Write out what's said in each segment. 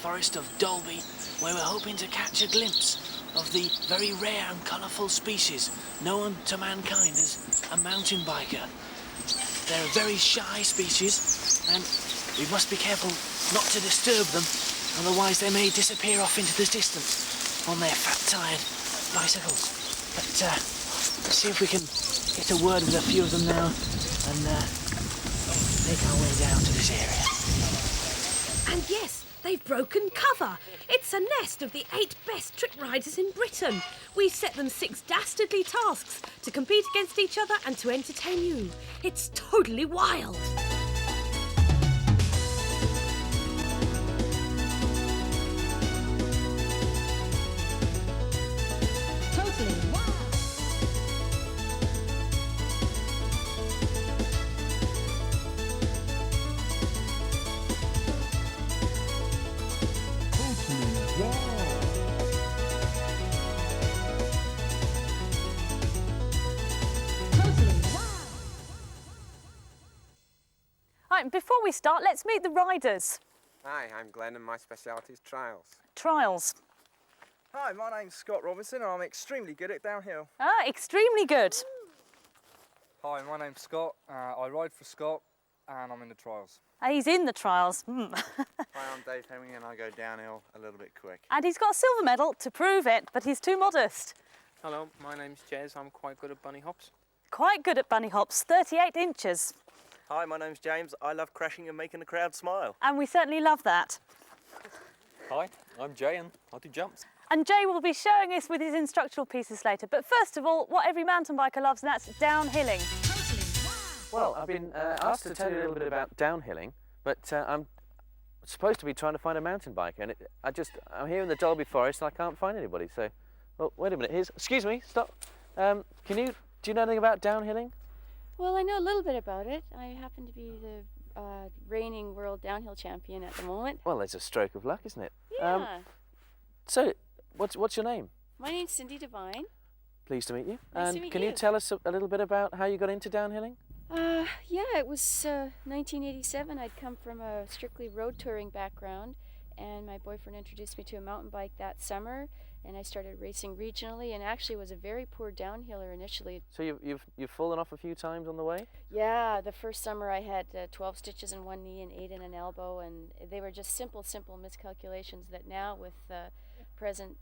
forest of Dalby, where we're hoping to catch a glimpse of the very rare and colourful species known to mankind as a mountain biker. They're a very shy species, and we must be careful not to disturb them, otherwise they may disappear off into the distance on their fat-tired bicycles. But let's see if we can get a word with a few of them now and make our way down to this area. And yes, they've broken cover. It's a nest of the 8 best trick riders in Britain. We've set them 6 dastardly tasks to compete against each other and to entertain you. It's totally wild. Totally wild. Right, before we start, let's meet the riders. Hi, I'm Glenn and my speciality is trials. Trials. Hi, my name's Scott Robinson and I'm extremely good at downhill. Ah, extremely good. Hi, my name's Scott. I ride for Scott and I'm in the trials. He's in the trials. Hi, I'm Dave Hemming and I go downhill a little bit quick. And he's got a silver medal to prove it, but he's too modest. Hello, my name's Jez. I'm quite good at bunny hops. Quite good at bunny hops, 38 inches. Hi, my name's James. I love crashing and making the crowd smile. And we certainly love that. Hi, I'm Jay and I do jumps. And Jay will be showing us with his instructional pieces later. But first of all, what every mountain biker loves, and that's downhilling. Well, I've been asked to tell you a little bit about downhilling, but I'm supposed to be trying to find a mountain biker, and I'm here in the Dalby Forest and I can't find anybody. So, well, wait a minute. Excuse me, stop. Do you know anything about downhilling? Well, I know a little bit about it. I happen to be the reigning world downhill champion at the moment. Well, there's a stroke of luck, isn't it? Yeah. So, what's your name? My name's Cindy Devine. Pleased to meet you. Nice to meet can you. you tell us a little bit about how you got into downhilling? Yeah, it was 1987. I'd come from a strictly road touring background, and my boyfriend introduced me to a mountain bike that summer, and I started racing regionally, and actually was a very poor downhiller initially. So you've fallen off a few times on the way? Yeah, the first summer I had 12 stitches in one knee and 8 in an elbow, and they were just simple miscalculations that now with present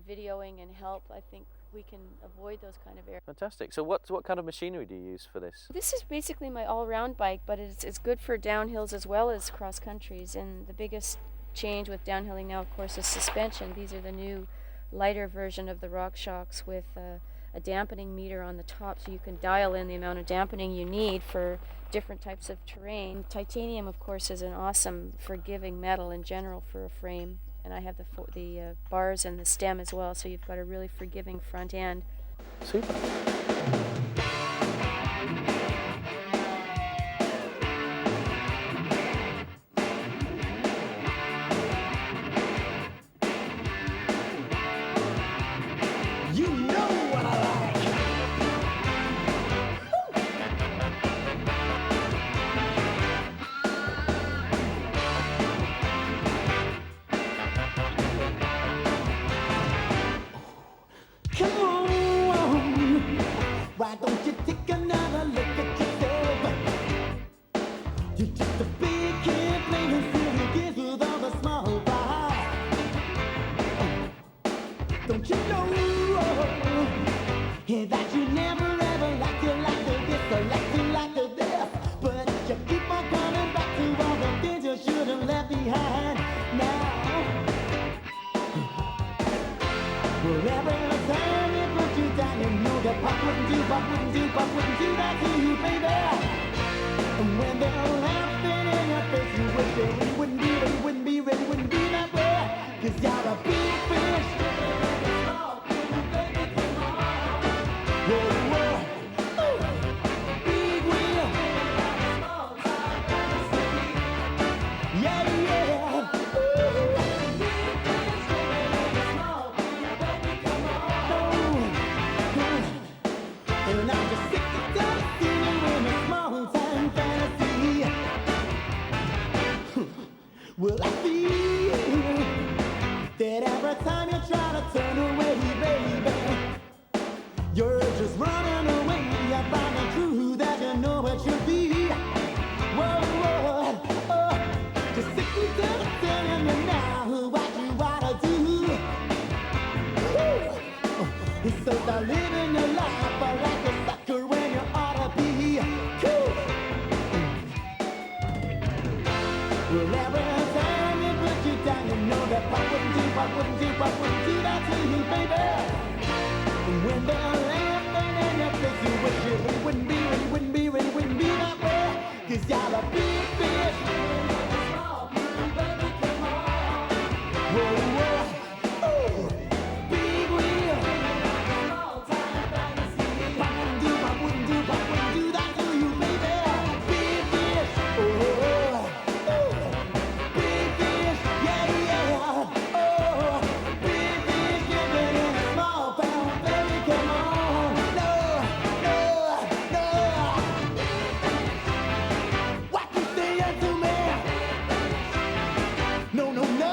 videoing and help, I think we can avoid those kind of errors. Fantastic. So what kind of machinery do you use for this? This is basically my all-round bike, but it's good for downhills as well as cross countries, and the biggest change with downhilling now, of course, is suspension. These are the new lighter version of the RockShox with a dampening meter on the top, so you can dial in the amount of dampening you need for different types of terrain. Titanium, of course, is an awesome forgiving metal in general for a frame, and I have the bars and the stem as well, so you've got a really forgiving front end. Super. Why don't you take another look at yourself? You're just a big kid playing silly kids with all the small fry. Don't you know that you never ever liked you like this or liked you like this? But you keep on coming back to all the things you should have left behind. Now, wherever time it put you down, you know that pop wouldn't do that to you, baby. And when they're laughing in your face, you wish they really wouldn't be that way. 'Cause you're a big fish. Whoa, whoa. Ooh. Big wheel. Yeah, yeah. Ooh. And I'm just sick of dancing in a small time fantasy. Well, I feel every time you try to turn away, baby, you're just running away. You find the truth that you know it should be. Whoa, whoa, oh, just simply just telling me now what you wanna do. Woo. So start living your life like a sucker when you ought to be cool. Well, every time you put you down, you know that what wouldn't do that to you, baby. And when they're laughing in your face, you wish it wouldn't be that way. 'Cause you're a big fish. Whoa, whoa, ooh, big wheel. What wouldn't do that to you, baby. Big fish, oh, ooh, big fish, yeah, yeah. Oh, big fish living in a small town, baby, come on. No, no, no. What you saying to me? No, no, no.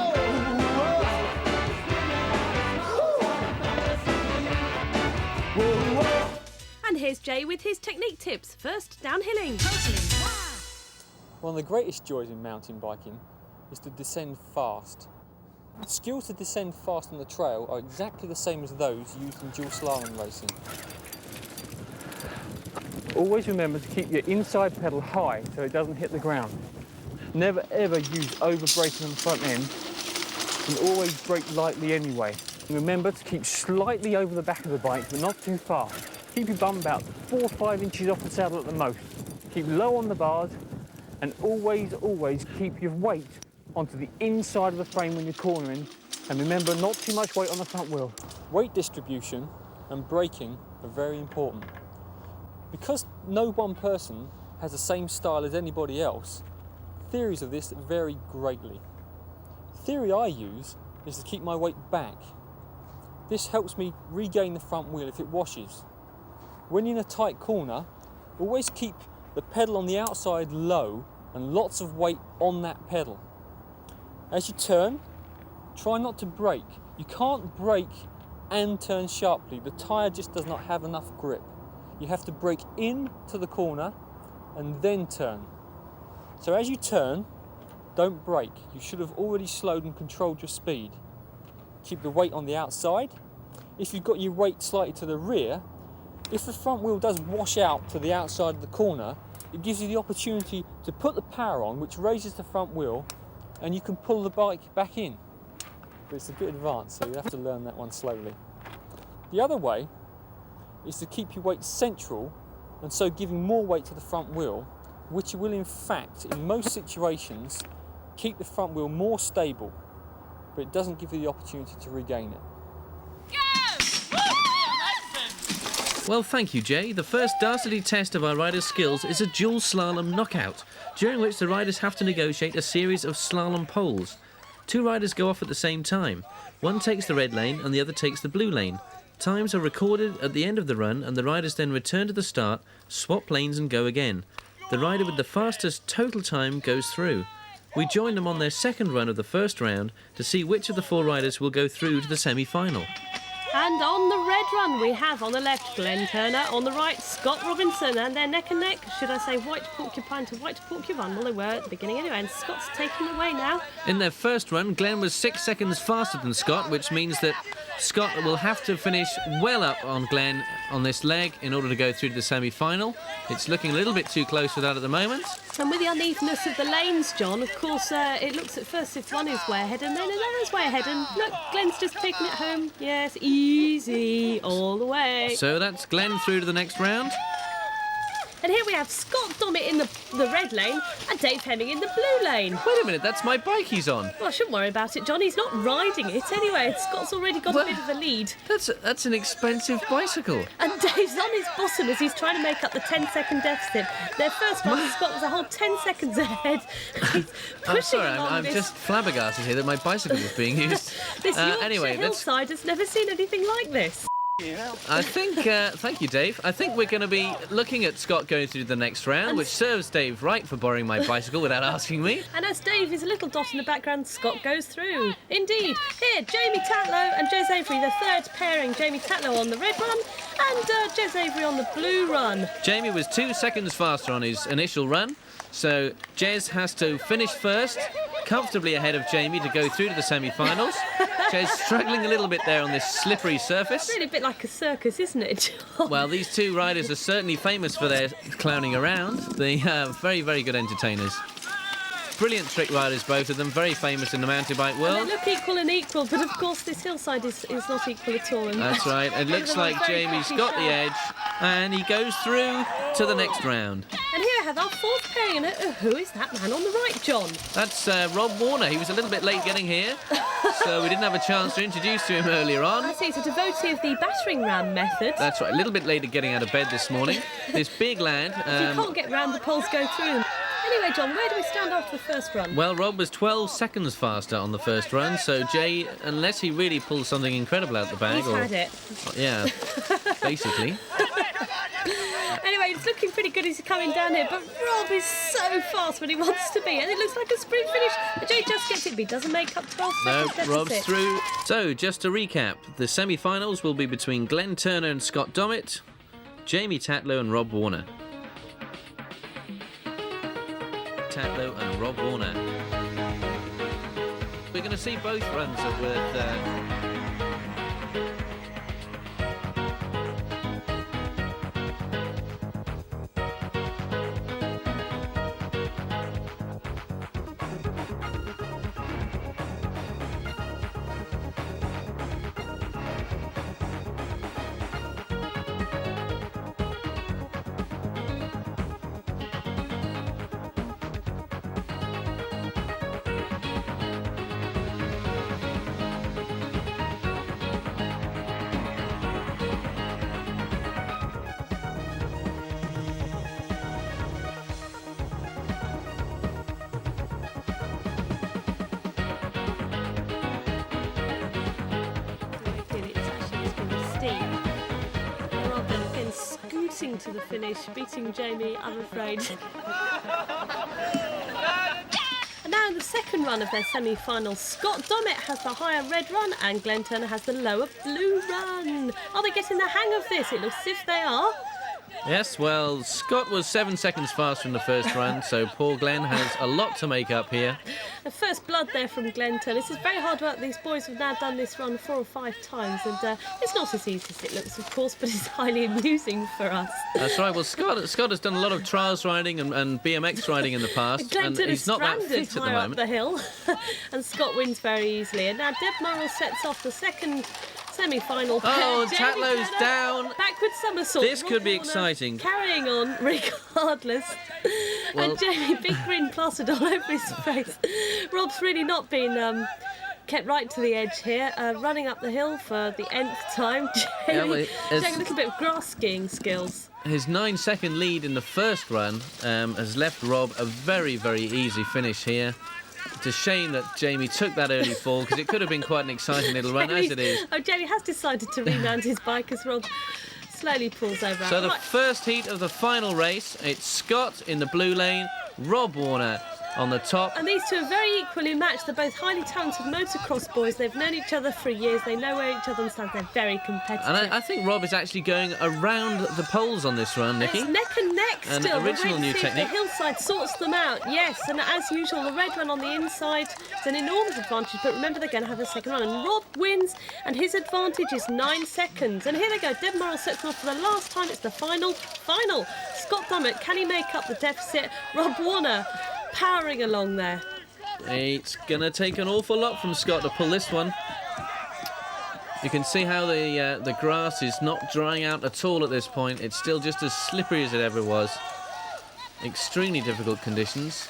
Whoa, whoa. And here's Jay with his technique tips. First, downhilling. One of the greatest joys in mountain biking is to descend fast. Skills to descend fast on the trail are exactly the same as those used in dual slalom racing. Always remember to keep your inside pedal high so it doesn't hit the ground. Never ever use over braking on the front end, and always brake lightly anyway. Remember to keep slightly over the back of the bike, but not too far. Keep your bum about 4 or 5 inches off the saddle at the most. Keep low on the bars, and always keep your weight onto the inside of the frame when you're cornering, and remember not too much weight on the front wheel. Weight distribution and braking are very important. Because no one person has the same style as anybody else, theories of this vary greatly. The theory I use is to keep my weight back. This helps me regain the front wheel if it washes. When you're in a tight corner, always keep the pedal on the outside low and lots of weight on that pedal. As you turn, try not to brake. You can't brake and turn sharply. The tyre just does not have enough grip. You have to brake into the corner and then turn. So as you turn, don't brake. You should have already slowed and controlled your speed. Keep the weight on the outside. If you've got your weight slightly to the rear, if the front wheel does wash out to the outside of the corner, it gives you the opportunity to put the power on, which raises the front wheel, and you can pull the bike back in. But it's a bit advanced, so you have to learn that one slowly. The other way is to keep your weight central, and so giving more weight to the front wheel, which will in fact, in most situations, keep the front wheel more stable, but it doesn't give you the opportunity to regain it. Well, thank you, Jay. The first dastardly test of our riders' skills is a dual slalom knockout, during which the riders have to negotiate a series of slalom poles. 2 riders go off at the same time. One takes the red lane and the other takes the blue lane. Times are recorded at the end of the run, and the riders then return to the start, swap lanes and go again. The rider with the fastest total time goes through. We join them on their second run of the first round to see which of the 4 riders will go through to the semi-final. And on the red run, we have on the left Glenn Turner, on the right Scott Robinson, and they're neck and neck. Should I say white porcupine to white porcupine? Well, they were at the beginning anyway, and Scott's taking away now. In their first run, Glenn was 6 seconds faster than Scott, which means that Scott will have to finish well up on Glenn on this leg in order to go through to the semi-final. It's looking a little bit too close for that at the moment. And with the unevenness of the lanes, John, of course, it looks at first if one is way ahead and then another's way ahead. And look, Glenn's just taking it home. Yes, easy all the way. So that's Glenn through to the next round. And here we have Scott Dommett in the red lane and Dave Hemming in the blue lane. Wait a minute, that's my bike he's on. Well, I shouldn't worry about it, John. He's not riding it anyway. Scott's already got a bit of a lead. That's an expensive bicycle. And Dave's on his bottom as he's trying to make up the 10-second deficit. Their first run, Scott was a whole 10 seconds ahead. He's I'm sorry, along I'm this. just flabbergasted here that my bicycle is being used. This Yorkshire anyway, hillside has never seen anything like this. I think, thank you, Dave. I think we're going to be looking at Scott going through the next round, which serves Dave right for borrowing my bicycle without asking me. And as Dave is a little dot in the background, Scott goes through. Indeed. Here, Jamie Tatlow and Jez Avery, the third pairing. Jamie Tatlow on the red run and Jez Avery on the blue run. Jamie was 2 seconds faster on his initial run, so Jez has to finish first, comfortably ahead of Jamie to go through to the semi-finals. Jez struggling a little bit there on this slippery surface. It's really a bit like a circus, isn't it, John? Well, these two riders are certainly famous for their clowning around. They are very, very good entertainers. Brilliant trick riders, both of them, very famous in the mountain bike world. And they look equal and equal, but of course this hillside is not equal at all. And that's right. It looks like Jamie's got the edge, and he goes through to the next round. And here I have our fourth pairing. And who is that man on the right, John? That's Rob Warner. He was a little bit late getting here, so we didn't have a chance to introduce to him earlier on. I see, he's a devotee of the battering ram method. That's right, a little bit later getting out of bed this morning. This big lad... If you can't get round, the poles go through them. Anyway, John, where do we stand after the first run? Well, Rob was 12 seconds faster on the first run, so Jay, unless he really pulls something incredible out the bag... He's had it. Yeah, basically. Anyway, it's looking pretty good as he's coming down here, but Rob is so fast when he wants to be, and it looks like a sprint finish. But Jay just gets it, but he doesn't make up 12 seconds. No, Rob's through. So, just to recap, the semi-finals will be between Glenn Turner and Scott Dommett, Jamie Tatlow and Rob Warner. Tatlow and Rob Warner. We're going to see both runs are worth... Scooting to the finish, beating Jamie, I'm afraid. And now in the second run of their semi-final, Scott Dommett has the higher red run and Glenn Turner has the lower blue run. Are they getting the hang of this? It looks as if they are. Yes, well, Scott was 7 seconds faster in the first run, so poor Glenn has a lot to make up here. The first blood there from Glenn Turner. This is very hard work. These boys have now done this run 4 or 5 times, and it's not as easy as it looks, of course, but it's highly amusing for us. That's right. Well, Scott has done a lot of trials riding and BMX riding in the past, and he's not that fit at the moment. Up the hill, and Scott wins very easily. And now Deb Murrell sets off the second semi-final pair. Oh, Tatlow's down. Backward somersault. This could be exciting. Carrying on regardless. Well, and Jamie, big grin plastered all over his face. Rob's really not been kept right to the edge here, running up the hill for the nth time. Jamie showing a little bit of grass skiing skills. His 9-second lead in the first run has left Rob a very, very easy finish here. It's a shame that Jamie took that early fall, because it could have been quite an exciting little run as it is. Oh, Jamie has decided to remount his bike as Rob slowly pulls over. So the first heat of the final race, it's Scott in the blue lane, Rob Warner on the top. And these two are very equally matched. They're both highly talented motocross boys. They've known each other for years. They know where each other stands. They're very competitive. And I think Rob is actually going around the poles on this run, Nikki. It's neck and neck still. An original new technique. The hillside sorts them out, yes. And as usual, the red one on the inside is an enormous advantage. But remember, they're going to have a second run. And Rob wins, and his advantage is 9 seconds. And here they go. Deb Murrell sets off for the last time. It's the final. Scott Dommett, can he make up the deficit? Rob Warner powering along there. It's going to take an awful lot from Scott to pull this one. You can see how the grass is not drying out at all at this point. It's still just as slippery as it ever was. Extremely difficult conditions.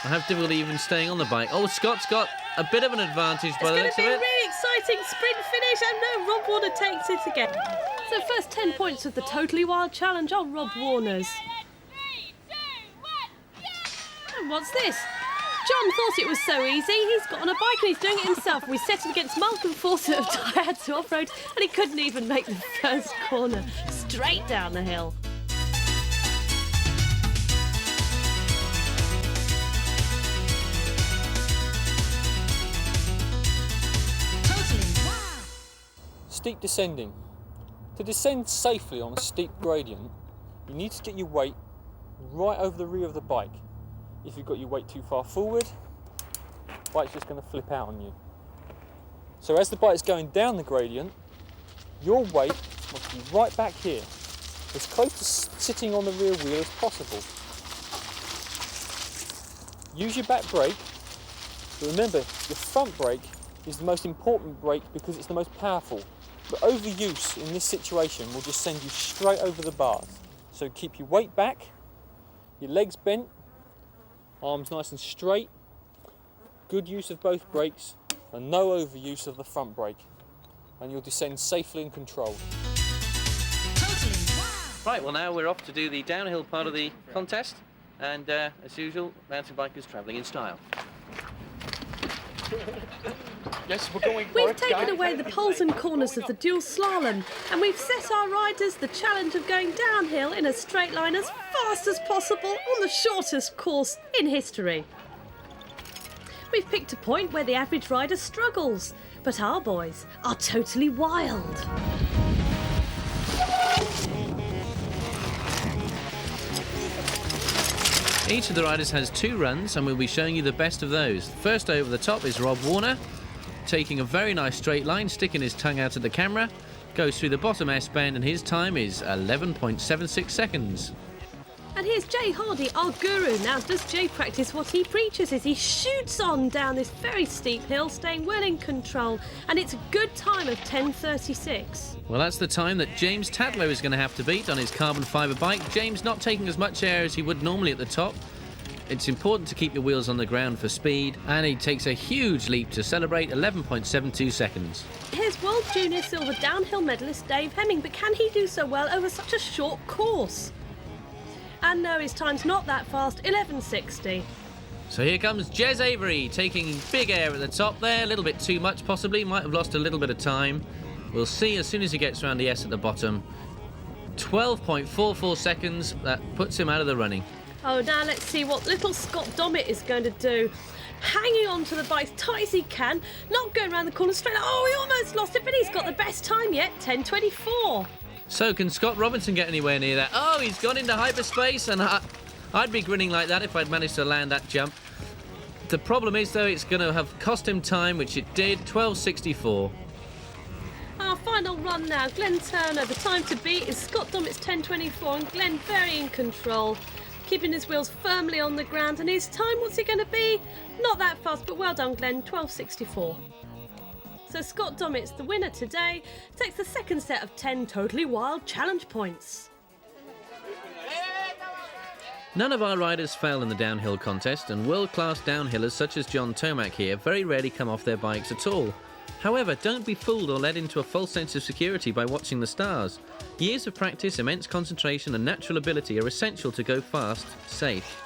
I have difficulty even staying on the bike. Oh, Scott's got a bit of an advantage by the looks of it. It's going to be a really exciting sprint finish, and no, Rob Warner takes it again. So first 10 points of the Totally Wild Challenge on Rob Warner's. And what's this? John thought it was so easy. He's got on a bike and he's doing it himself. We set him against Malcolm Fawcett of Tired to Off-Road and he couldn't even make the first corner. Straight down the hill. Steep descending. To descend safely on a steep gradient, you need to get your weight right over the rear of the bike. If you've got your weight too far forward, the bike's just going to flip out on you. So as the bike's going down the gradient, your weight must be right back here, as close to sitting on the rear wheel as possible. Use your back brake, but remember, your front brake is the most important brake because it's the most powerful. But overuse in this situation will just send you straight over the bars. So keep your weight back, your legs bent, arms nice and straight, good use of both brakes, and no overuse of the front brake. And you'll descend safely and controlled. Right, well now we're off to do the downhill part of the contest. And as usual, mountain bikers travelling in style. Yes, we're going for We've it. taken away the poles and corners of the dual slalom and we've set our riders the challenge of going downhill in a straight line as fast as possible on the shortest course in history. We've picked a point where the average rider struggles, but our boys are totally wild. Each of the riders has 2 runs and we'll be showing you the best of those. First over the top is Rob Warner, taking a very nice straight line, sticking his tongue out at the camera, goes through the bottom S-bend and his time is 11.76 seconds. And here's Jay Hardy, our guru. Now, does Jay practice what he preaches? As he shoots on down this very steep hill, staying well in control, and it's a good time of 10:36. Well, that's the time that James Tadlow is going to have to beat on his carbon fibre bike. James not taking as much air as he would normally at the top. It's important to keep your wheels on the ground for speed, and he takes a huge leap to celebrate 11.72 seconds. Here's World Junior Silver downhill medalist Dave Hemming, but can he do so well over such a short course? And no, his time's not that fast, 11:60. So here comes Jez Avery, taking big air at the top there, a little bit too much possibly, might have lost a little bit of time. We'll see as soon as he gets around the S at the bottom. 12.44 seconds, that puts him out of the running. Oh, now let's see what little Scott Dommett is going to do. Hanging on to the bike as tight as he can, not going around the corner straight. Oh, he almost lost it, but he's got the best time yet, 10:24. So can Scott Robinson get anywhere near that? Oh, he's gone into hyperspace, and I'd be grinning like that if I'd managed to land that jump. The problem is, though, it's going to have cost him time, which it did, 12:64. Our final run now, Glenn Turner. The time to beat is Scott Dommett's 10:24, and Glenn very in control, keeping his wheels firmly on the ground. And his time, what's he going to be? Not that fast, but well done, Glenn, 12:64. So Scott Dommett's the winner today, takes the second set of 10 totally wild challenge points. None of our riders fell in the downhill contest, and world-class downhillers such as John Tomac here very rarely come off their bikes at all. However, don't be fooled or led into a false sense of security by watching the stars. Years of practice, immense concentration and natural ability are essential to go fast, safe.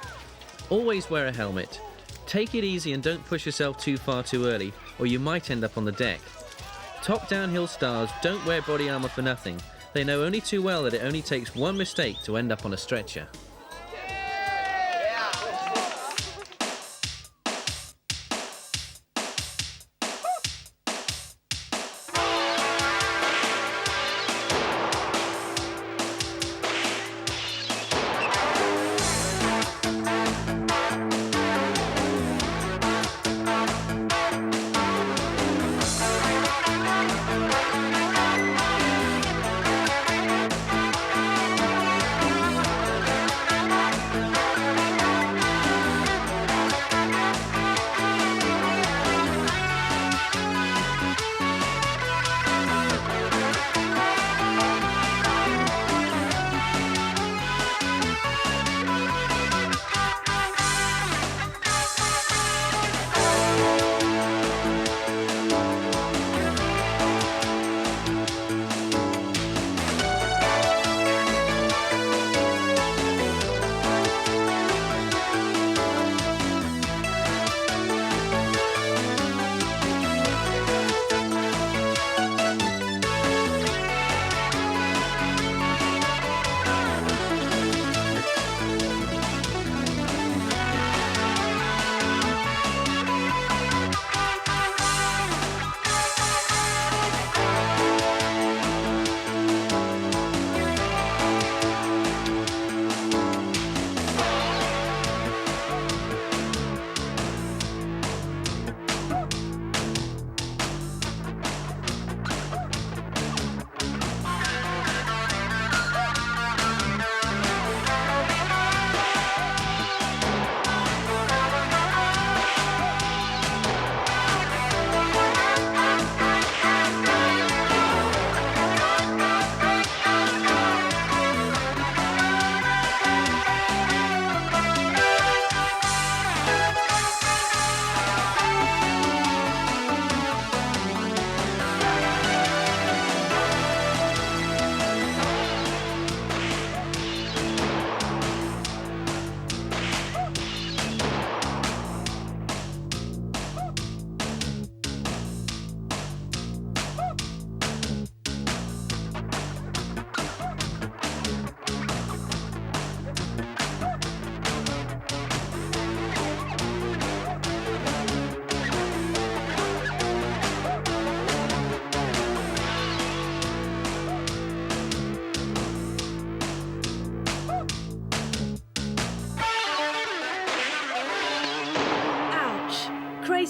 Always wear a helmet. Take it easy and don't push yourself too far too early, or you might end up on the deck. Top downhill stars don't wear body armour for nothing. They know only too well that it only takes one mistake to end up on a stretcher.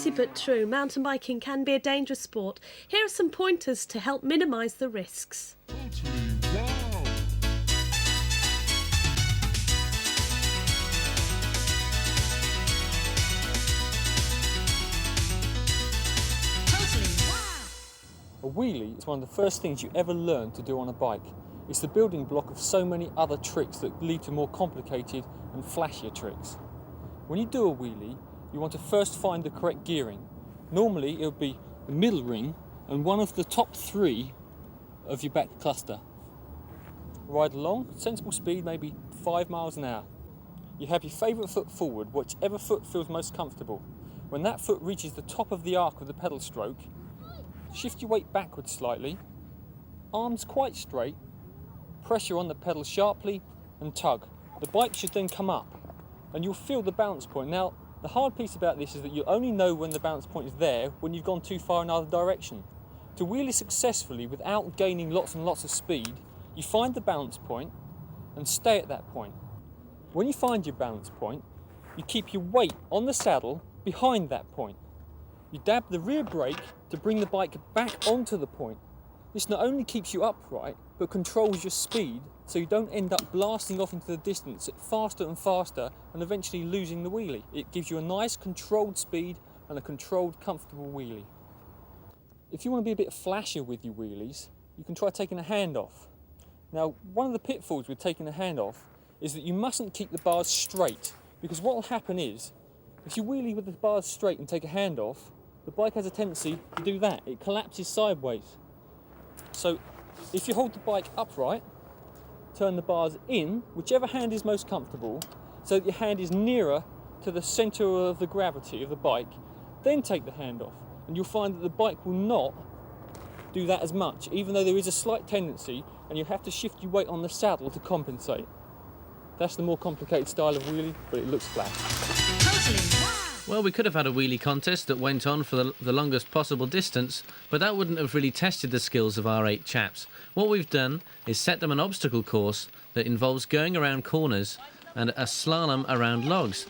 Easy but true, mountain biking can be a dangerous sport. Here are some pointers to help minimise the risks. A wheelie is one of the first things you ever learn to do on a bike. It's the building block of so many other tricks that lead to more complicated and flashier tricks. When you do a wheelie, you want to first find the correct gearing. Normally it'll be the middle ring and one of the top 3 of your back cluster. Ride along, sensible speed, maybe 5 miles an hour. You have your favourite foot forward, whichever foot feels most comfortable. When that foot reaches the top of the arc of the pedal stroke, shift your weight backwards slightly, arms quite straight, pressure on the pedal sharply and tug. The bike should then come up and you'll feel the balance point. Now, the hard piece about this is that you only know when the balance point is there when you've gone too far in either direction. To wheelie successfully without gaining lots and lots of speed, you find the balance point and stay at that point. When you find your balance point, you keep your weight on the saddle behind that point. You dab the rear brake to bring the bike back onto the point. This not only keeps you upright, but controls your speed so you don't end up blasting off into the distance faster and faster and eventually losing the wheelie. It gives you a nice controlled speed and a controlled, comfortable wheelie. If you want to be a bit flashier with your wheelies, you can try taking a hand off. Now, one of the pitfalls with taking a hand off is that you mustn't keep the bars straight, because what will happen is, if you wheelie with the bars straight and take a hand off, the bike has a tendency to do that. It collapses sideways. So if you hold the bike upright, turn the bars in, whichever hand is most comfortable, so that your hand is nearer to the centre of the gravity of the bike, then take the hand off. And you'll find that the bike will not do that as much, even though there is a slight tendency, and you have to shift your weight on the saddle to compensate. That's the more complicated style of wheelie, but it looks flat. Well, we could have had a wheelie contest that went on for the longest possible distance, but that wouldn't have really tested the skills of our 8 chaps. What we've done is set them an obstacle course that involves going around corners and a slalom around logs.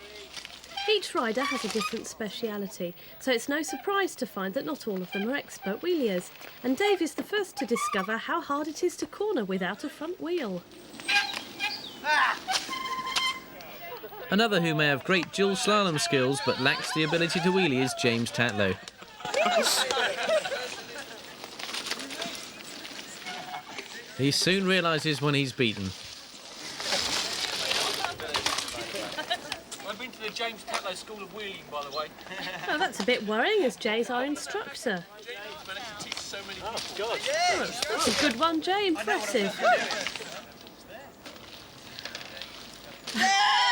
Each rider has a different speciality, so it's no surprise to find that not all of them are expert wheeliers. And Dave is the first to discover how hard it is to corner without a front wheel. Another who may have great dual slalom skills but lacks the ability to wheelie is James Tatlow. He soon realises when he's beaten. I've been to the James Tatlow School of Wheeling, by the way. Well, that's a bit worrying, as Jay's our instructor. Oh, God. That's a good one, Jay. Impressive.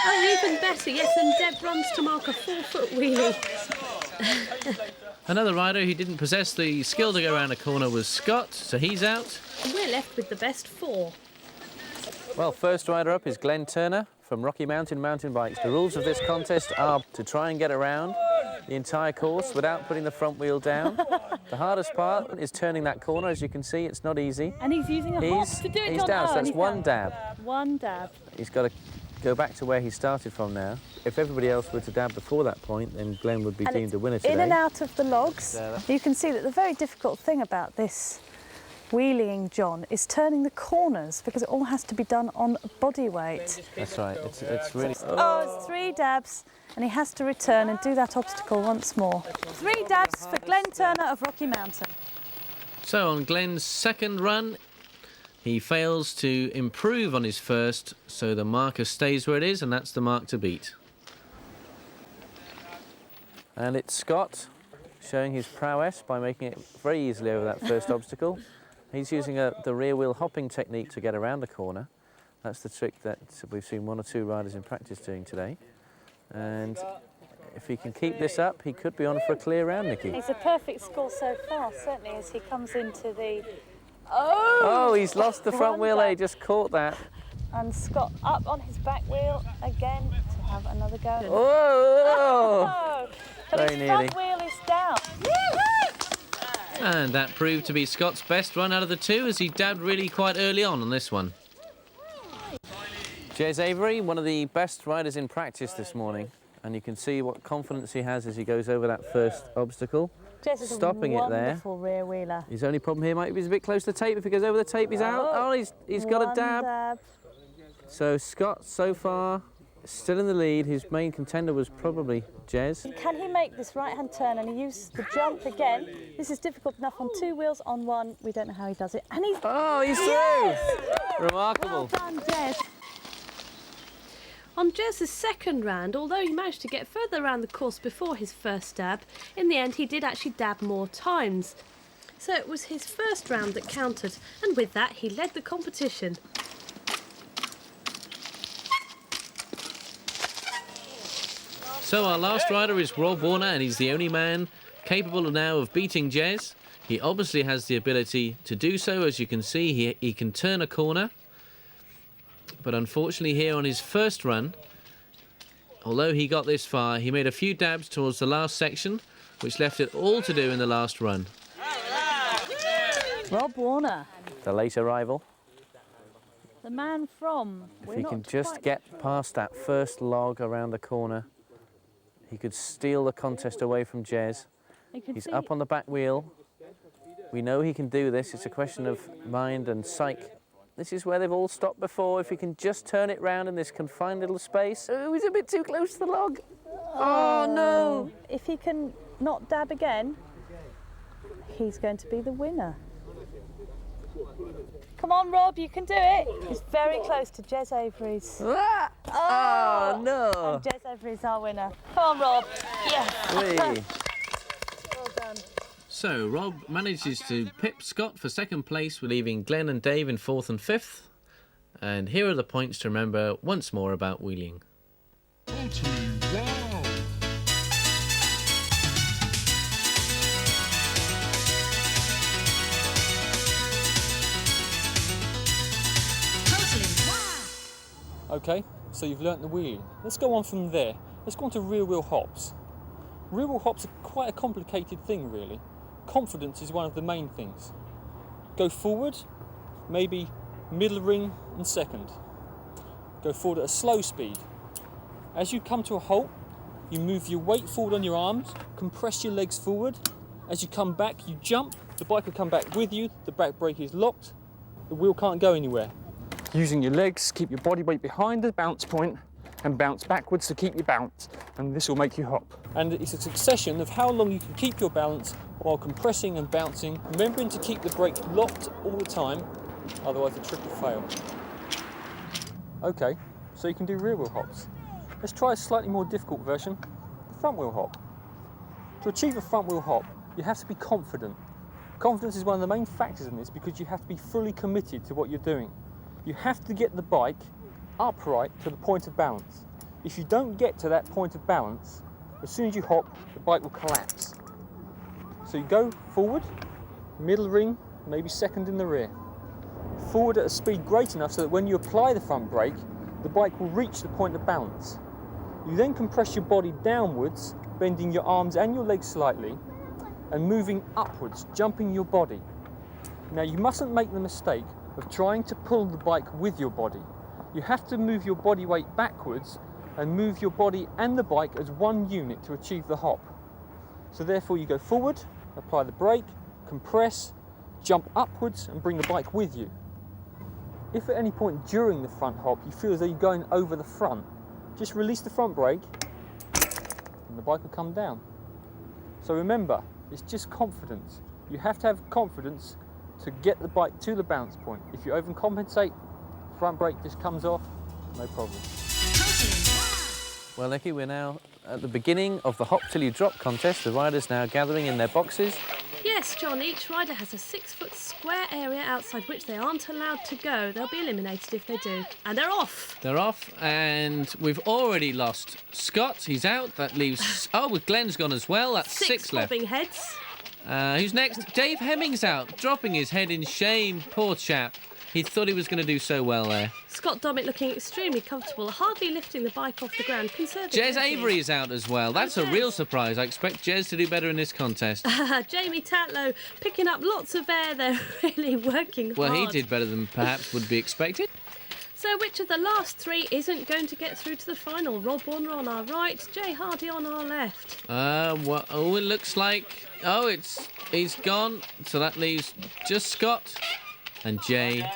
Oh, even better, yes, and Deb runs to mark a 4-foot wheelie. Another rider who didn't possess the skill to go around a corner was Scott, so he's out. And we're left with the best 4. Well, first rider up is Glenn Turner from Rocky Mountain Mountain Bikes. The rules of this contest are to try and get around the entire course without putting the front wheel down. The hardest part is turning that corner. As you can see, it's not easy. And he's using a hop to do it. He's down, so that's one dab. One dab. He's got to go back to where he started from now. If everybody else were to dab before that point, then Glenn would be deemed a winner today. In and out of the logs. You can see that the very difficult thing about this wheeling, John, is turning the corners, because it all has to be done on body weight. That's right. It's really... Oh, it's 3 dabs, and he has to return and do that obstacle once more. 3 dabs for Glenn Turner of Rocky Mountain. So on Glenn's second run, he fails to improve on his first, so the marker stays where it is, and that's the mark to beat. And it's Scott showing his prowess by making it very easily over that first obstacle. He's using the rear wheel hopping technique to get around the corner. That's the trick that we've seen 1 or 2 riders in practice doing today. And if he can keep this up, he could be on for a clear round, Nikki. He's a perfect score so far, certainly as he comes into the... Oh, he's lost the front wheel, he just caught that. And Scott up on his back wheel again to have another go. Oh! But Very his nearly. front wheel is down. And that proved to be Scott's best run out of the 2, as he dabbed really quite early on this one. Jez Avery, one of the best riders in practice this morning, And you can see what confidence he has as he goes over that first obstacle. Jez is stopping a it there. wonderful rear wheeler. His only problem here might be he's a bit close to the tape. If he goes over the tape, he's out. Oh, he's got a dab. So Scott, so far, still in the lead. His main contender was probably Jez. Can he make this right-hand turn and he used the jump again? This is difficult enough on 2 wheels, on 1. We don't know how he does it. And he's... Oh, he's through! Remarkable. Well done, Jez. On Jez's second round, although he managed to get further around the course before his first dab, in the end he did actually dab more times. So it was his first round that counted, and with that he led the competition. So our last rider is Rob Warner, and he's the only man capable now of beating Jez. He obviously has the ability to do so. As you can see, he can turn a corner. But unfortunately here on his first run, although he got this far, he made a few dabs towards the last section, which left it all to do in the last run. Rob Warner. The late arrival. The man from... If he can just get past that first log around the corner, he could steal the contest away from Jez. He's up on the back wheel. We know he can do this. It's a question of mind and psyche. This is where they've all stopped before. If he can just turn it round in this confined little space. Oh, he's a bit too close to the log. Oh, no. If he can not dab again, he's going to be the winner. Come on, Rob, you can do it. He's very close to Jez Avery's. Ah! Oh, no. And Jez Avery's our winner. Come on, Rob. Yes. Well done. So Rob manages to pip Scott for second place, leaving Glenn and Dave in 4th and 5th. And here are the points to remember once more about wheeling. Okay, so you've learnt the wheelie. Let's go on from there. Let's go on to rear wheel hops. Rear wheel hops are quite a complicated thing, really. Confidence is one of the main things. Go forward, maybe middle ring and second. Go forward at a slow speed. As you come to a halt, you move your weight forward on your arms, compress your legs forward. As you come back, you jump, the bike will come back with you, the back brake is locked, the wheel can't go anywhere. Using your legs, keep your body weight behind the bounce point and bounce backwards to keep your balance, and this will make you hop. And it's a succession of how long you can keep your balance while compressing and bouncing, remembering to keep the brake locked all the time, otherwise the trick will fail. Okay, so you can do rear wheel hops. Let's try a slightly more difficult version, the front wheel hop. To achieve a front wheel hop, you have to be confident. Confidence is one of the main factors in this because you have to be fully committed to what you're doing. You have to get the bike upright to the point of balance. If you don't get to that point of balance, as soon as you hop, the bike will collapse. So you go forward, middle ring, maybe second in the rear. Forward at a speed great enough so that when you apply the front brake, the bike will reach the point of balance. You then compress your body downwards, bending your arms and your legs slightly, and moving upwards, jumping your body. Now you mustn't make the mistake of trying to pull the bike with your body. You have to move your body weight backwards and move your body and the bike as one unit to achieve the hop. So therefore you go forward, apply the brake, compress, jump upwards and bring the bike with you. If at any point during the front hop you feel as though you're going over the front, just release the front brake and the bike will come down. So remember, it's just confidence. You have to have confidence to get the bike to the balance point. If you overcompensate, front brake just comes off, no problem. Well, Nicky, we're now at the beginning of the Hop Till You Drop contest. The riders now gathering in their boxes. Yes, John, each rider has a 6-foot square area outside which they aren't allowed to go. They'll be eliminated if they do. And they're off. They're off, and we've already lost Scott. He's out. That leaves... Oh, with Glenn's gone as well. That's 6 left. Bobbing heads. Who's next? Dave Hemming's out, dropping his head in shame. Poor chap. He thought he was going to do so well there. Scott Dommett looking extremely comfortable, hardly lifting the bike off the ground. Jez Avery is out as well. That's a real surprise. I expect Jez to do better in this contest. Jamie Tatlow picking up lots of air. They're really working hard. Well, he did better than perhaps would be expected. So So which of the last three isn't going to get through to the final? Rob Warner on our right, Jay Hardy on our left. It looks like... Oh, he's gone. So that leaves just Scott and Jay.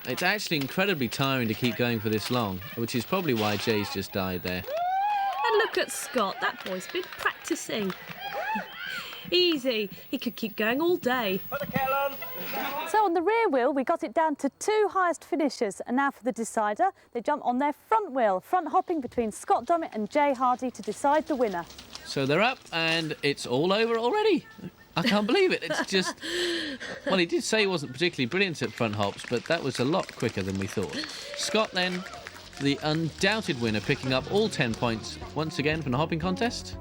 It's actually incredibly tiring to keep going for this long, which is probably why Jay's just died there. And look at Scott, that boy's been practising. Easy, he could keep going all day. Put the kettle on. So on the rear wheel, we got it down to 2 highest finishers. And now for the decider, they jump on their front wheel, front hopping between Scott Dummett and Jay Hardy to decide the winner. So they're up and it's all over already. I can't believe it. It's just... Well, he did say he wasn't particularly brilliant at front hops, but that was a lot quicker than we thought. Scott then, the undoubted winner, picking up all 10 points once again from the hopping contest.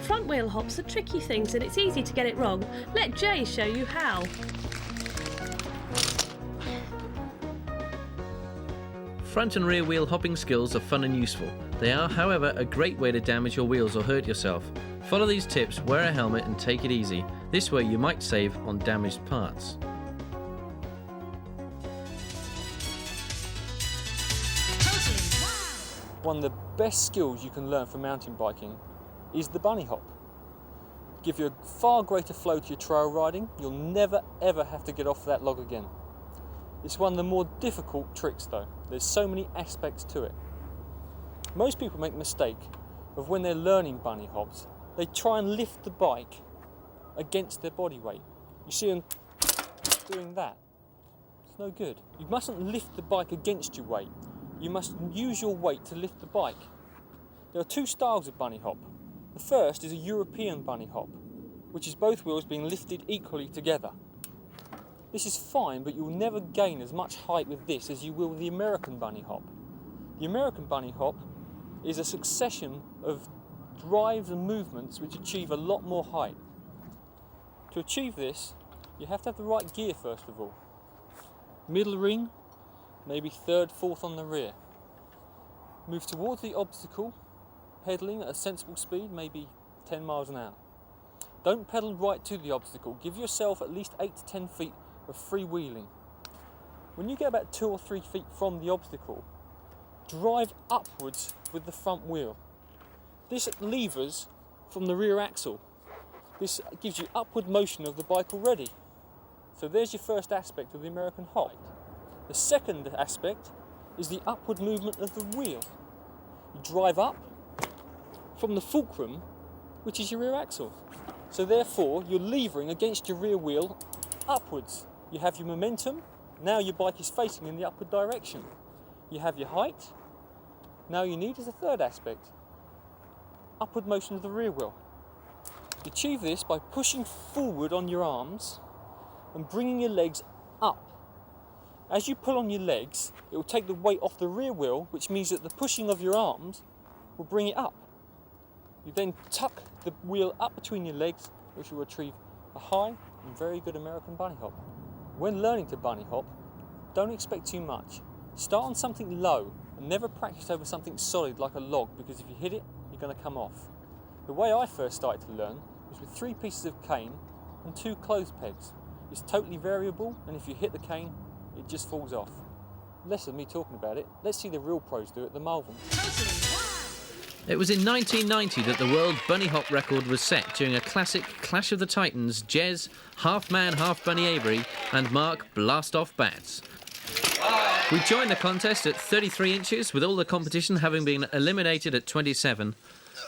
Front wheel hops are tricky things and it's easy to get it wrong. Let Jay show you how. Front and rear wheel hopping skills are fun and useful. They are, however, a great way to damage your wheels or hurt yourself. Follow these tips, wear a helmet and take it easy. This way you might save on damaged parts. One of the best skills you can learn from mountain biking is the bunny hop. Give you a far greater flow to your trail riding. You'll never ever have to get off that log again. It's one of the more difficult tricks though. There's so many aspects to it. Most people make the mistake of when they're learning bunny hops, they try and lift the bike against their body weight. You see them doing that. It's no good. You mustn't lift the bike against your weight. You must use your weight to lift the bike. There are 2 styles of bunny hop. The first is a European bunny hop, which is both wheels being lifted equally together. This is fine, but you'll never gain as much height with this as you will with the American bunny hop. The American bunny hop is a succession of drives and movements which achieve a lot more height. To achieve this, you have to have the right gear first of all. Middle ring, maybe 3rd, 4th on the rear. Move towards the obstacle, pedaling at a sensible speed, maybe 10 miles an hour. Don't pedal right to the obstacle. Give yourself at least 8 to 10 feet of freewheeling. When you get about 2 or 3 feet from the obstacle, drive upwards with the front wheel. This levers from the rear axle. This gives you upward motion of the bike already. So there's your first aspect of the American hop. The second aspect is the upward movement of the wheel. You drive up from the fulcrum, which is your rear axle. So therefore, you're levering against your rear wheel upwards. You have your momentum. Now your bike is facing in the upward direction. You have your height. Now you need as a third aspect, upward motion of the rear wheel. You achieve this by pushing forward on your arms and bringing your legs up. As you pull on your legs, it will take the weight off the rear wheel, which means that the pushing of your arms will bring it up. You then tuck the wheel up between your legs, which will achieve a high and very good American bunny hop. When learning to bunny hop, don't expect too much. Start on something low and never practice over something solid like a log, because if you hit it, you're going to come off. The way I first started to learn was with 3 pieces of cane and 2 clothes pegs. It's totally variable, and if you hit the cane, it just falls off. Less of me talking about it, let's see the real pros do it at the Malvern. It was in 1990 that the world bunny hop record was set during a classic Clash of the Titans. Jez, half man, half bunny Avery, and Mark blast off bats. We joined the contest at 33 inches, with all the competition having been eliminated at 27.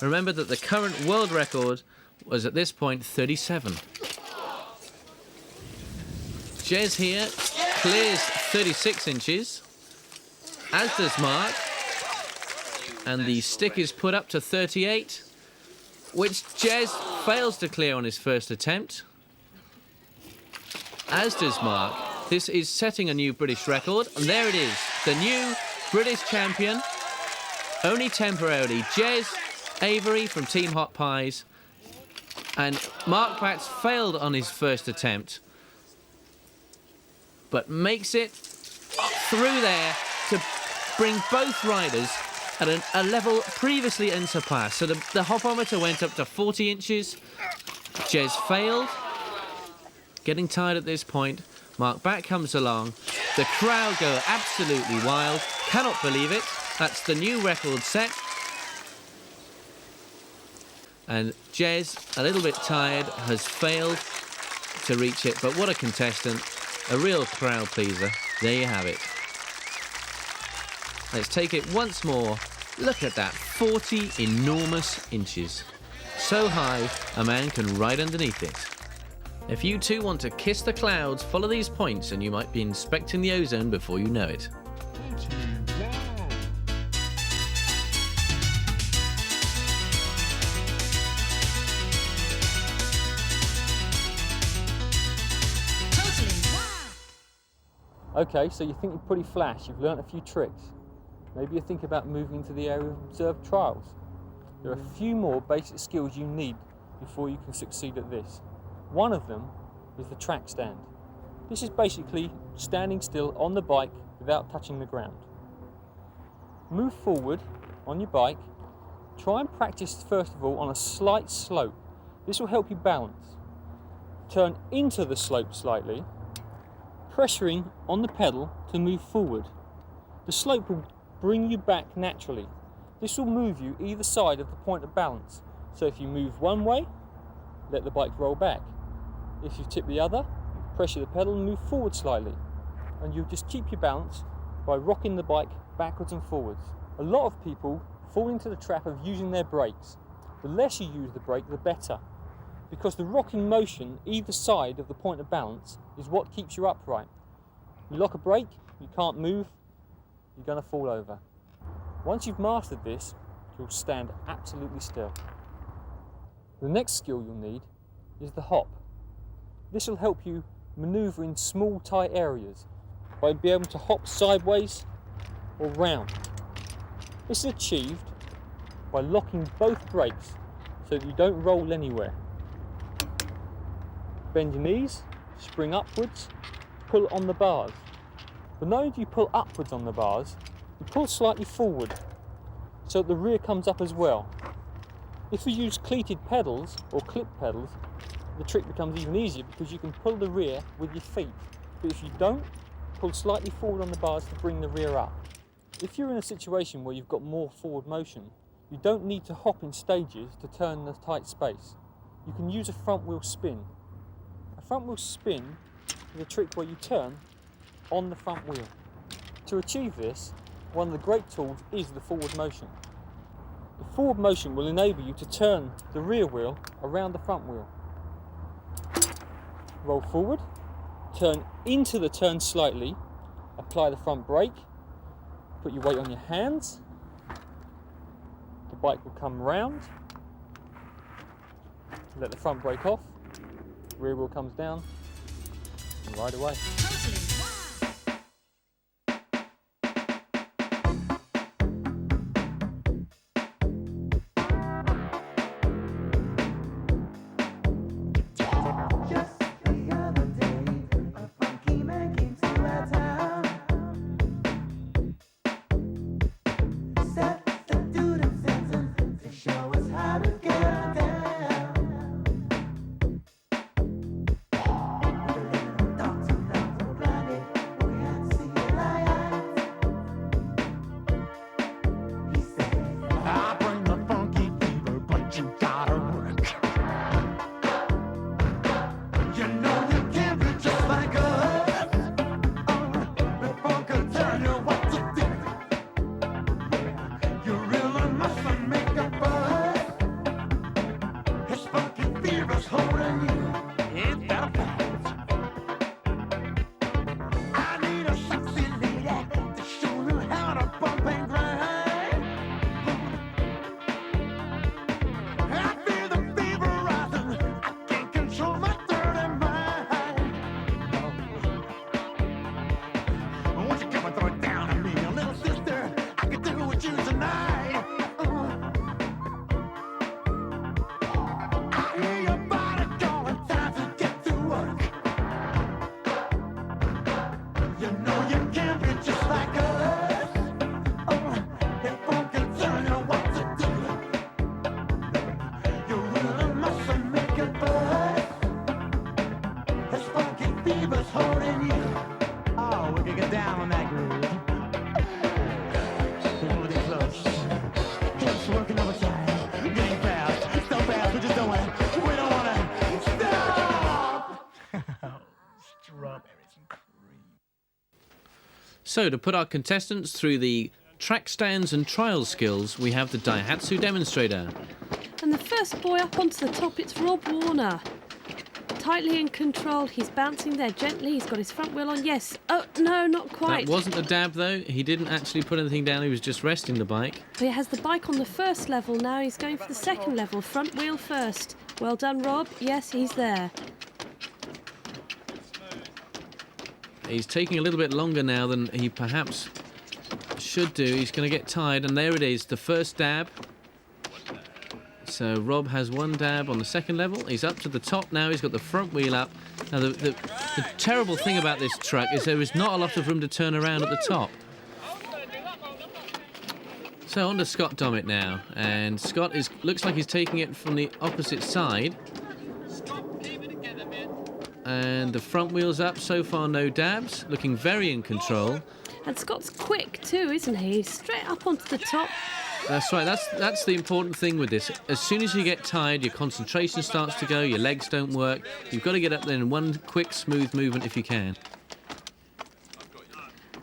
Remember that the current world record was at this point 37. Jez here clears 36 inches, as does Mark. And the stick is put up to 38, which Jez fails to clear on his first attempt, as does Mark. This is setting a new British record, and there it is, the new British champion, only temporarily, Jez Avery from Team Hot Pies, and Mark Batts failed on his first attempt, but makes it through there to bring both riders at a level previously unsurpassed. So the hopometer went up to 40 inches, Jez failed. Getting tired at this point, Mark back comes along. The crowd go absolutely wild. Cannot believe it. That's the new record set. And Jez, a little bit tired, has failed to reach it. But what a contestant. A real crowd pleaser. There you have it. Let's take it once more. Look at that, 40 enormous inches. So high, a man can ride underneath it. If you too want to kiss the clouds, follow these points and you might be inspecting the ozone before you know it. Okay, so you think you're pretty flash, you've learnt a few tricks. Maybe you think about moving into the area of observed trials. There are a few more basic skills you need before you can succeed at this. One of them is the track stand. This is basically standing still on the bike without touching the ground. Move forward on your bike. Try and practice first of all on a slight slope. This will help you balance. Turn into the slope slightly, pressuring on the pedal to move forward. The slope will bring you back naturally. This will move you either side of the point of balance. So if you move one way, let the bike roll back. If you tip the other, pressure the pedal and move forward slightly. And you'll just keep your balance by rocking the bike backwards and forwards. A lot of people fall into the trap of using their brakes. The less you use the brake, the better. Because the rocking motion either side of the point of balance is what keeps you upright. You lock a brake, you can't move, you're going to fall over. Once you've mastered this, you'll stand absolutely still. The next skill you'll need is the hop. This will help you maneuver in small, tight areas by being able to hop sideways or round. This is achieved by locking both brakes so that you don't roll anywhere. Bend your knees, spring upwards, pull on the bars. But not only do you pull upwards on the bars, you pull slightly forward so that the rear comes up as well. If you use cleated pedals or clip pedals, the trick becomes even easier because you can pull the rear with your feet. But if you don't, pull slightly forward on the bars to bring the rear up. If you're in a situation where you've got more forward motion, you don't need to hop in stages to turn the tight space. You can use a front wheel spin. A front wheel spin is a trick where you turn on the front wheel. To achieve this, one of the great tools is the forward motion. The forward motion will enable you to turn the rear wheel around the front wheel. Roll forward, turn into the turn slightly, apply the front brake, put your weight on your hands, the bike will come round, let the front brake off, rear wheel comes down, and ride away. So, to put our contestants through the track stands and trial skills, we have the Daihatsu demonstrator. And the first boy up onto the top, it's Rob Warner. Tightly in control, he's bouncing there gently, he's got his front wheel on, yes. Oh, no, not quite. That wasn't a dab, though. He didn't actually put anything down, he was just resting the bike. He has the bike on the first level now, he's going for the second level, front wheel first. Well done, Rob. Yes, he's there. He's taking a little bit longer now than he perhaps should do. He's going to get tired, and there it is, the first dab. So Rob has one dab on the second level. He's up to the top now. He's got the front wheel up. Now, the terrible thing about this truck is there is not a lot of room to turn around at the top. So on to Scott Dommett now. And Scott looks like he's taking it from the opposite side. And the front wheel's up. So far, no dabs. Looking very in control. And Scott's quick too, isn't he? Straight up onto the top. That's right, that's the important thing with this. As soon as you get tired, your concentration starts to go, your legs don't work. You've got to get up there in one quick, smooth movement if you can.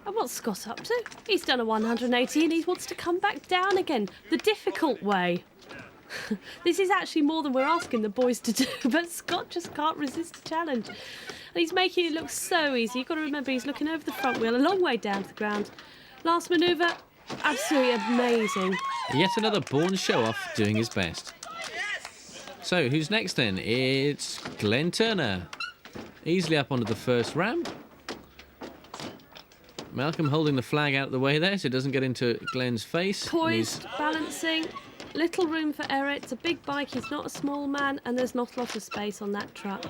And what's Scott up to? He's done a 180 and he wants to come back down again, the difficult way. This is actually more than we're asking the boys to do, but Scott just can't resist the challenge. And he's making it look so easy. You've got to remember he's looking over the front wheel, a long way down to the ground. Last manoeuvre. Absolutely amazing. Yet another born show-off doing his best. So, who's next then? It's Glenn Turner. Easily up onto the first ramp. Malcolm holding the flag out of the way there so it doesn't get into Glenn's face. Poised, balancing, little room for error. It's a big bike, he's not a small man, and there's not a lot of space on that truck.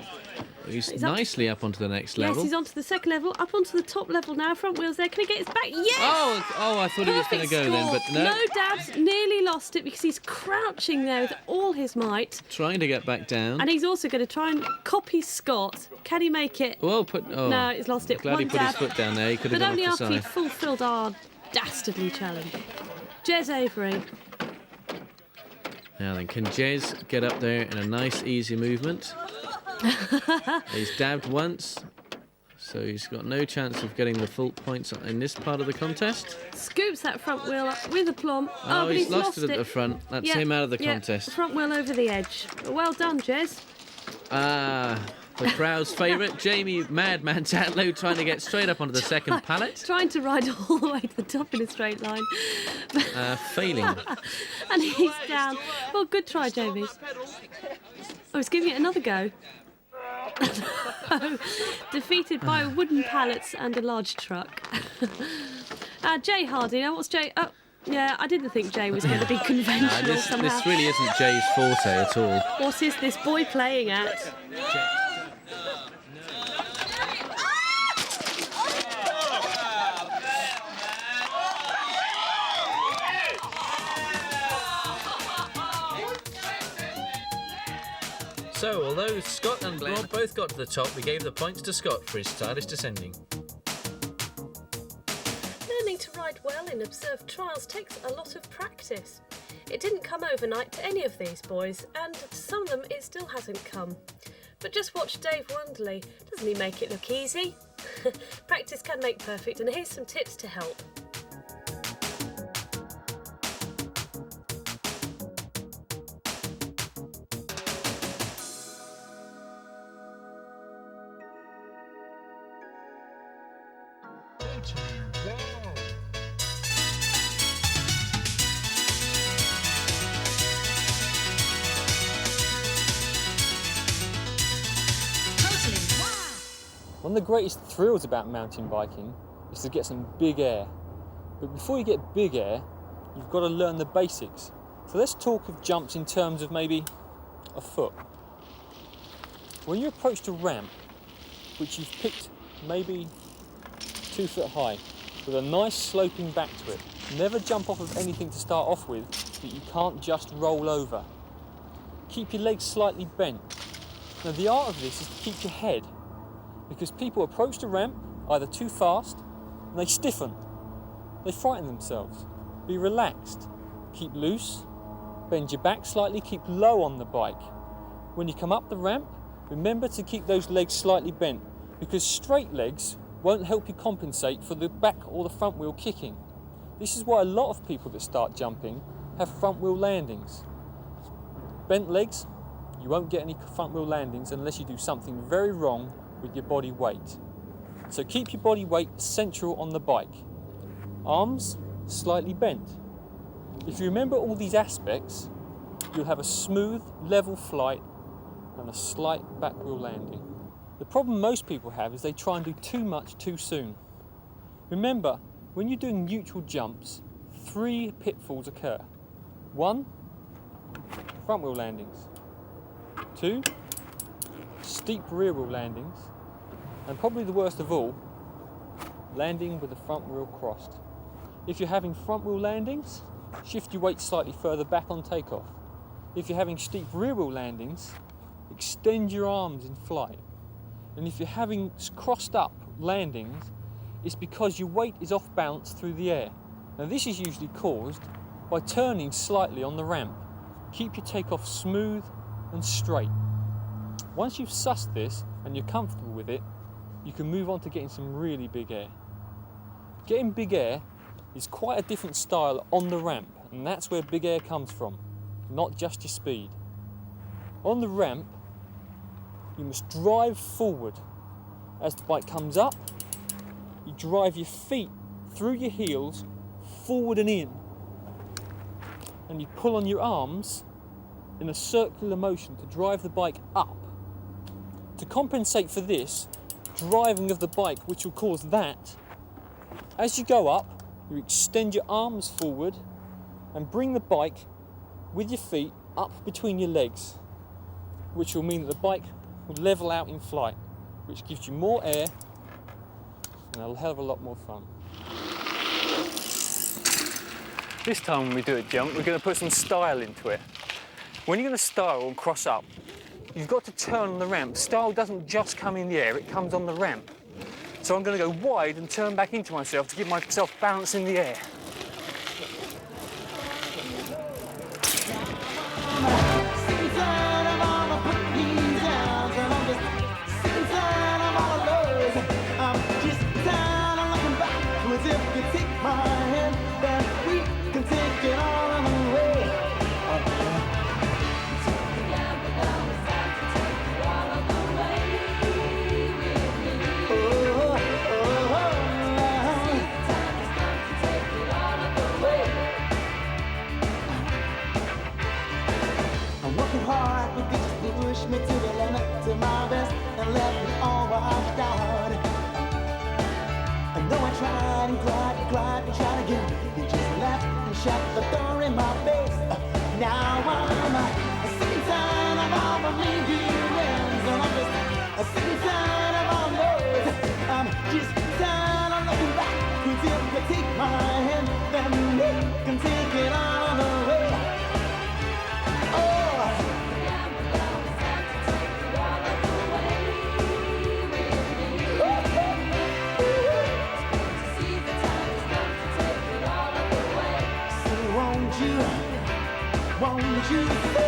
He's nicely up onto the next level. Yes, he's onto the second level, up onto the top level now. Front wheel's there. Can he get his back? Yes! Oh, I thought he was going to go then, but no. No dabs, nearly lost it because he's crouching there with all his might. Trying to get back down. And he's also going to try and copy Scott. Can he make it? Well, no, he's lost it. Glad One he put dab. his foot down there. He could have but gone only off the after he side. fulfilled our dastardly challenge. Jez Avery. Now then, can Jez get up there in a nice, easy movement? He's dabbed once, so he's got no chance of getting the full points in this part of the contest. Scoops that front wheel up with aplomb. Oh, but he's lost it at the front. That's him out of the contest. Front wheel over the edge. Well done, Jez. The crowd's favourite, Jamie Madman Tatlow, trying to get straight up onto the second pallet. Trying to ride all the way to the top in a straight line. Failing. And he's down. Well, good try, Jamie. Oh, he's giving it another go. Defeated by wooden pallets and a large truck. Jay Hardy. Now, what's Jay? Oh, yeah, I didn't think Jay was going to be conventional somehow. This really isn't Jay's forte at all. What is this boy playing at? So, although Scott and Rob both got to the top, we gave the points to Scott for his stylish descending. Learning to ride well in observed trials takes a lot of practice. It didn't come overnight to any of these boys, and to some of them it still hasn't come. But just watch Dave Wonderly. Doesn't he make it look easy? Practice can make perfect, and here's some tips to help. One of the greatest thrills about mountain biking is to get some big air. But before you get big air, you've got to learn the basics. So let's talk of jumps in terms of maybe a foot. When you approach the ramp, which you've picked maybe 2 foot high, with a nice sloping back to it, never jump off of anything to start off with that you can't just roll over. Keep your legs slightly bent. Now the art of this is to keep your head, because people approach the ramp either too fast and they stiffen. They frighten themselves. Be relaxed. Keep loose. Bend your back slightly. Keep low on the bike. When you come up the ramp, remember to keep those legs slightly bent, because straight legs won't help you compensate for the back or the front wheel kicking. This is why a lot of people that start jumping have front wheel landings. Bent legs, you won't get any front wheel landings unless you do something very wrong with your body weight. So keep your body weight central on the bike. Arms slightly bent. If you remember all these aspects, you'll have a smooth, level flight and a slight back wheel landing. The problem most people have is they try and do too much too soon. Remember, when you're doing neutral jumps, 3 pitfalls occur. 1, front wheel landings. 2, steep rear wheel landings. And probably the worst of all, landing with the front wheel crossed. If you're having front wheel landings, shift your weight slightly further back on takeoff. If you're having steep rear wheel landings, extend your arms in flight. And if you're having crossed up landings, it's because your weight is off balance through the air. Now this is usually caused by turning slightly on the ramp. Keep your takeoff smooth and straight. Once you've sussed this and you're comfortable with it, you can move on to getting some really big air. Getting big air is quite a different style on the ramp, and that's where big air comes from, not just your speed. On the ramp, you must drive forward. As the bike comes up, you drive your feet through your heels, forward and in, and you pull on your arms in a circular motion to drive the bike up. To compensate for this driving of the bike, which will cause that, as you go up, you extend your arms forward and bring the bike with your feet up between your legs, which will mean that the bike will level out in flight, which gives you more air and a hell of a lot more fun. This time when we do a jump, we're going to put some style into it. When you're going to style and cross up, you've got to turn on the ramp. Style doesn't just come in the air, it comes on the ramp. So I'm going to go wide and turn back into myself to give myself balance in the air. Push me to the limit, to my best, and left me all washed out. And though I tried and cried and tried again, he just left and shut the door in my face. Now I'm sick and tired of all the mean feelings, and I'm just sick and tired of all noise. I'm just tired of looking back. Cause if you take my hand, then you can take it all away. Won't you say?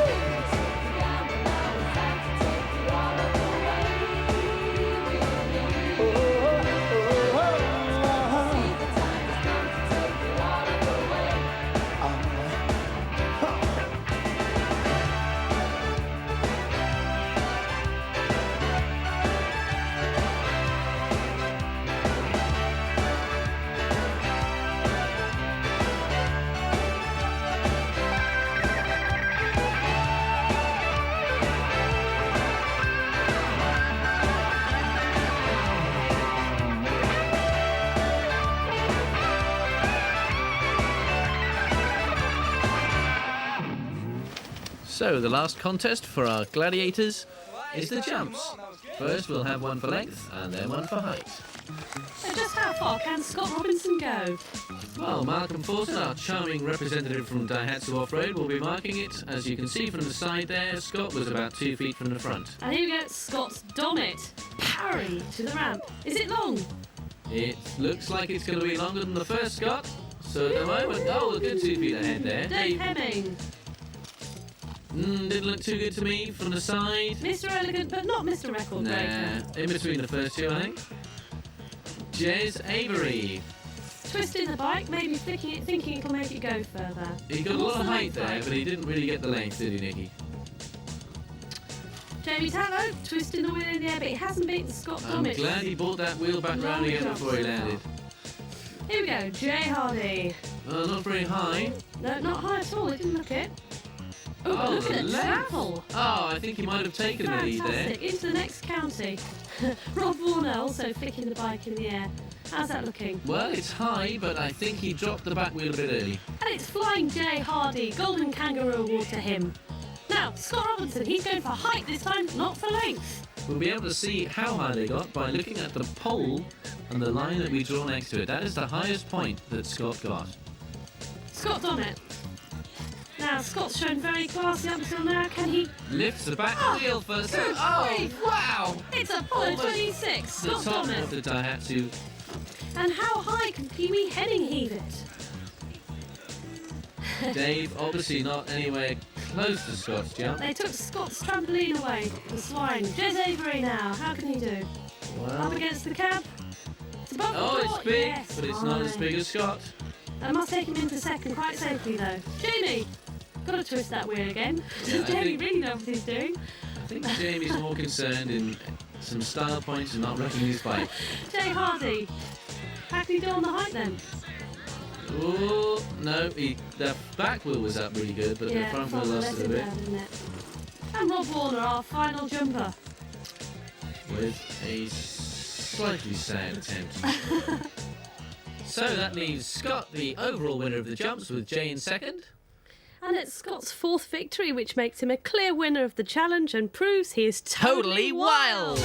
So the last contest for our gladiators is the jumps. First we'll have one for length and then one for height. So just how far can Scott Robinson go? Well, Malcolm Fawcett, our charming representative from Daihatsu Off-Road, will be marking it. As you can see from the side there, Scott was about 2 feet from the front. And here we go, Scott's Donnet. Parry to the ramp. Is it long? It looks like it's going to be longer than the first Scott. So at the moment, a good 2 feet ahead there. Dave Hemming. Didn't look too good to me from the side. Mr. Elegant, but not Mr. Record Breaker. In between the first two, I think. Jez Avery. Twisting the bike, maybe thinking it'll make it go further. He got a lot of height there, but he didn't really get the length, did he, Nicky? Jamie Tallow, twisting the wheel in the air, but he hasn't beaten Scott I'm Dommett. glad he brought that wheel back round again before he landed. Here we go, Jay Hardy. Not very high. No, not high at all, he didn't look it. Oh, look the at the length. travel. Oh, I think he might have taken the lead there. Fantastic, into the next county. Rob Warner also flicking the bike in the air. How's that looking? Well, it's high, but I think he dropped the back wheel a bit early. And it's Flying Jay Hardy, Golden Kangaroo Award to him. Now, Scott Robinson, he's going for height this time, not for length. We'll be able to see how high they got by looking at the pole and the line that we draw next to it. That is the highest point that Scott got. Scott Dommett. Now, Scott's shown very classy up until now. Can he... Lifts the back wheel first. Good Oh, grief. wow! It's Apollo Almost 26, The Scott top Dommett. of the Daihatsu. And how high can Pee-wee Henning heave it? Dave, obviously not anywhere close to Scott's jump. They took Scott's trampoline away. The swine. Jez Avery now. How can he do? Well, Up against the cab. It's above the oh, door. it's big, Yes, but it's not as fine. big as Scott. I must take him into second quite safely though. Jamie! Gotta twist that wheel again. Yeah, Does I Jamie think- really know what he's doing? I think Jamie's more concerned in some style points and not wrecking his bike. Jay Hardy. How can he do on the height then? Oh, no, the back wheel was up really good, but the front wheel lost it a bit. Didn't it? And Rob Warner, our final jumper. With a slightly sad attempt. So that leaves Scott the overall winner of the jumps with Jay in second. And it's Scott's fourth victory, which makes him a clear winner of the challenge and proves he is totally wild.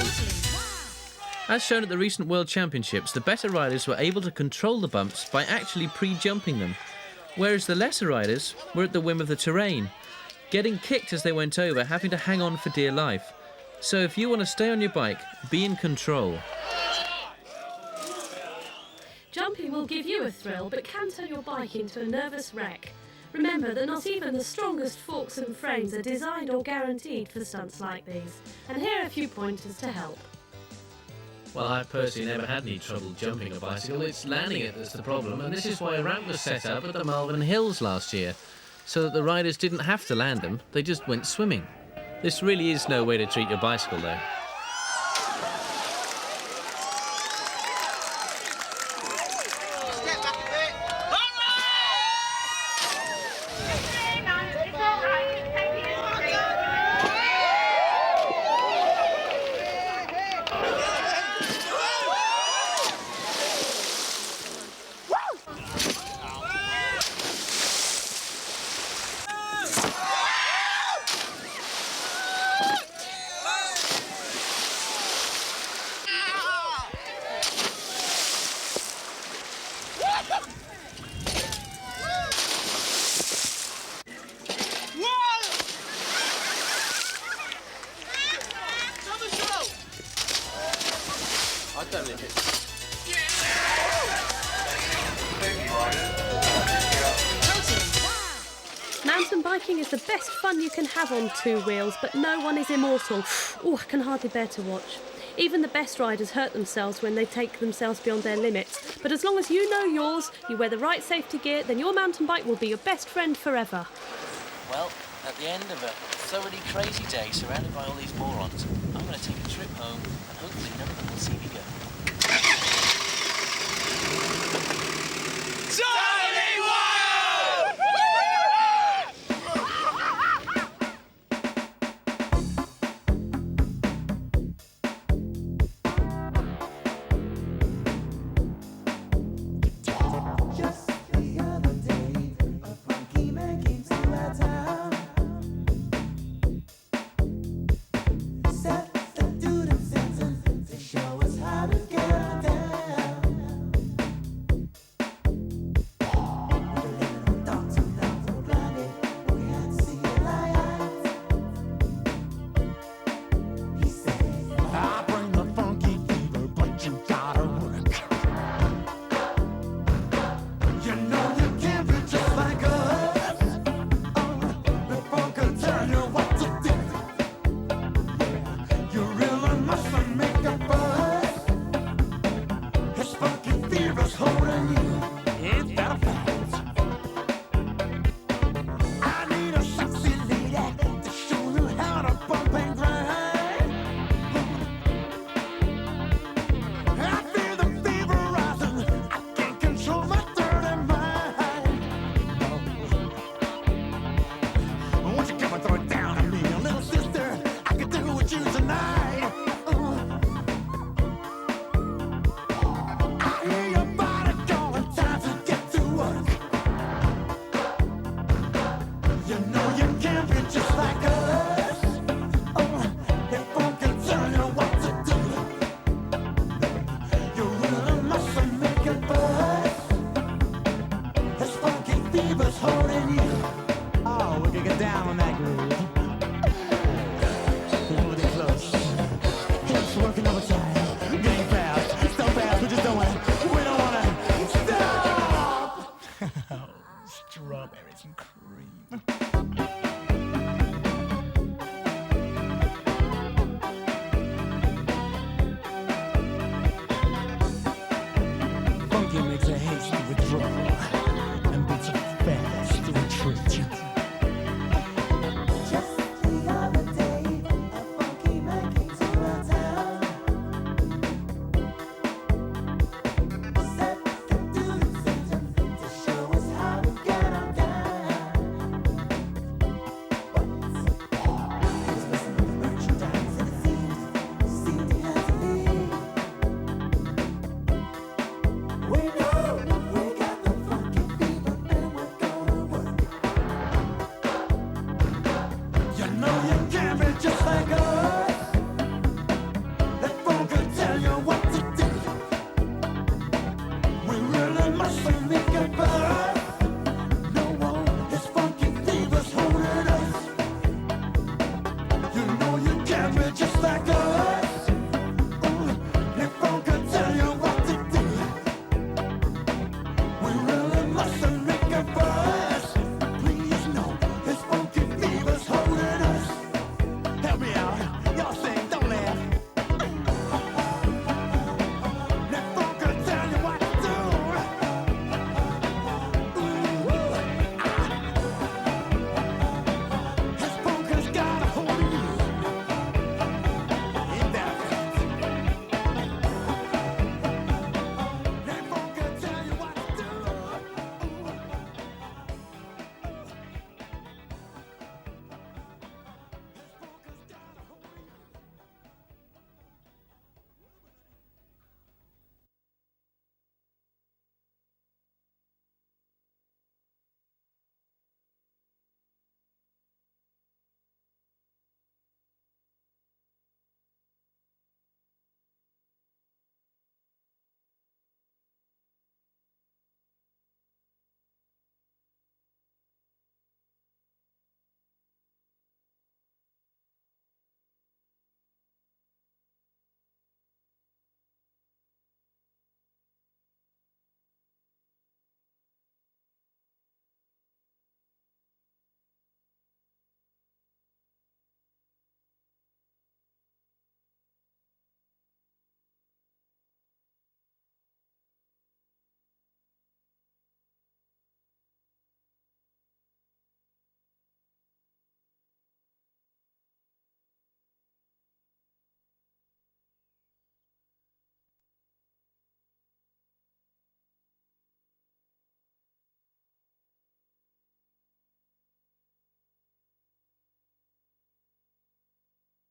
As shown at the recent World Championships, the better riders were able to control the bumps by actually pre-jumping them, whereas the lesser riders were at the whim of the terrain, getting kicked as they went over, having to hang on for dear life. So if you want to stay on your bike, be in control. Jumping will give you a thrill, but can turn your bike into a nervous wreck. Remember that not even the strongest forks and frames are designed or guaranteed for stunts like these. And here are a few pointers to help. Well, I've personally never had any trouble jumping a bicycle. It's landing it that's the problem, and this is why a ramp was set up at the Malvern Hills last year, so that the riders didn't have to land them, they just went swimming. This really is no way to treat your bicycle, though. I don't know if it's... Mountain biking is the best fun you can have on two wheels, but no one is immortal. Oh, I can hardly bear to watch. Even the best riders hurt themselves when they take themselves beyond their limits. But as long as you know yours, you wear the right safety gear, then your mountain bike will be your best friend forever. Well, at the end of a thoroughly crazy day surrounded by all these morons, I'm going to take a trip home and hopefully none of them will see me go. Totally wild! Just the other day, a funky man came to our town. Set the dude in sentence to show us how to get down. camera just like a